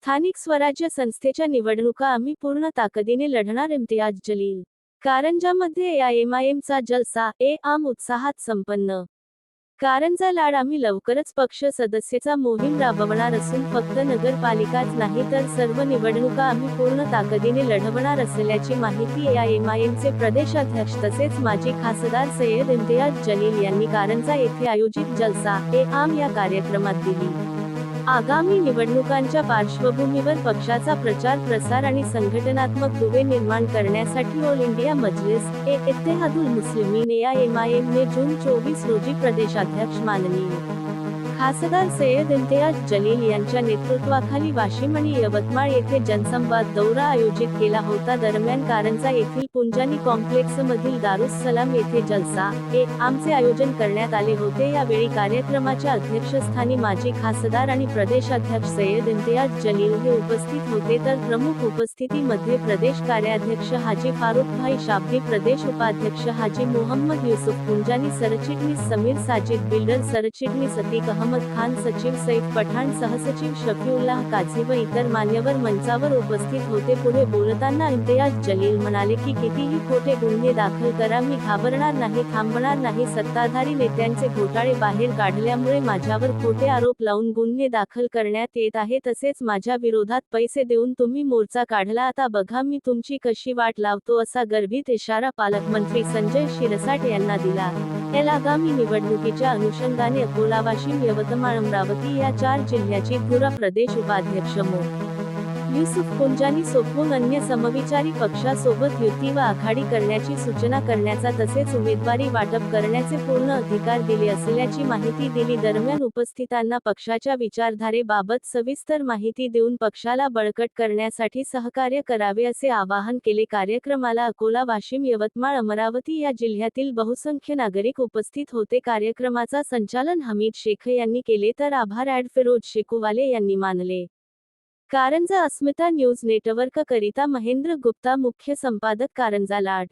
स्थानिक स्वराज्य संस्थेच्या निवडणुका आम्ही पूर्ण ताकदीने लढणार. इम्तियाज जलील. कारंजामध्ये एआयएमआयएमचा जलसा, आम उत्साहात संपन्न. कारंजा लाड. आम्ही लवकरच पक्ष सदस्यता मोहीम राबवणार असून फक्त नगरपालिकाच नाही तर सर्व निवडणुका आम्ही पूर्ण ताकदीने लढवणार असल्याची माहिती एआयएमआयएमचे प्रदेशाध्यक्ष तसेच माजी खासदार सय्यद इम्तियाज जलील यांनी कारंजा येथे आयोजित जलसा, आम या कार्यक्रमात दिली. आगामी निवडणुकांच्या पार्श्वभूमीवर पक्षाचा प्रचार प्रसार आणि संघटनात्मक दुवे निर्माण करण्यासाठी ऑल इंडिया मजलिस इत्तेहादुल मुस्लिमीन एआयएमआयएम ने जून 24 रोजी प्रदेशाध्यक्ष माननीय खासदार सय्यद इम्तियाज जलील यांच्या नेतृत्वाखाली वाशिम आणि यवतमाळ येथे जनसंवाद दौरा आयोजित केला होता. दरम्यान कारंजा येथील पुंजानी कॉम्प्लेक्समधील दारुस्सलाम येथे जलसा, आमचे आयोजन करण्यात आले होते. यावेळी कार्यक्रमाच्या अध्यक्षस्थानी माजी खासदार आणि प्रदेशाध्यक्ष सय्यद इम्तियाज जलील हे उपस्थित होते तर प्रमुख उपस्थितीमध्ये प्रदेश कार्याध्यक्ष हाजी फारुखभाई शाब्दी, प्रदेश उपाध्यक्ष हाजी मोहम्मद युसुफ पुंजानी, सरचिटणीस समीर साजिद बिल्डर, सरचिटणीस अतीक अहमद खान, सचिव सैफ पठाण, सहसचिव शफीउल्लाह काझी व इतर मान्यवर मंचावर उपस्थित होते. पुढे बोलताना इम्तियाज जलील म्हणाले की कितीही खोटे गुन्हे दाखल करा, मी घाबरणार नाही, थांबणार नाही. सत्ताधारी नेत्यांचे घोटाळे बाहेर काढल्यामुळे माझ्यावर खोटे आरोप लावून गुन्हे दाखल करण्यात येत आहे. तसेच माझ्या विरोधात पैसे देऊन तुम्ही मोर्चा काढला, आता बघा मी तुमची कशी वाट लावतो, असा गर्भित इशारा पालकमंत्री संजय शिरसाट यांना दिला. आगामी निवडणुकीच्या अनुषंगाने अकोला, वाशिम, यवतमाळ, अमरावती या 4 जिल्ह्याची धुरा प्रदेश उपाध्यक्ष मो. युसुफ पुंजानी सोपवून अन्य समविचारी पक्षासोबत युती व आघाडी करण्याची सूचना करण्याचा तसेच उमेदवारी वाटप करण्याचे पूर्ण अधिकार दिले असल्याची माहिती दिली. दरम्यान उपस्थितांना पक्षाच्या विचारधारेबाबत सविस्तर माहिती देऊन पक्षाला बळकट करण्यासाठी सहकार्य करावे असे आवाहन केले. कार्यक्रमाला अकोला, वाशिम, यवतमाळ, अमरावती या जिल्ह्यातील बहुसंख्य नागरिक उपस्थित होते. कार्यक्रमाचा संचालन हमीद शेख यांनी केले तर आभार फिरोज शेकुवाले यांनी मानले. कारंजा अस्मिता न्यूज नेटवर्क करिता महेंद्र गुप्ता, मुख्य संपादक, कारंजा लाड.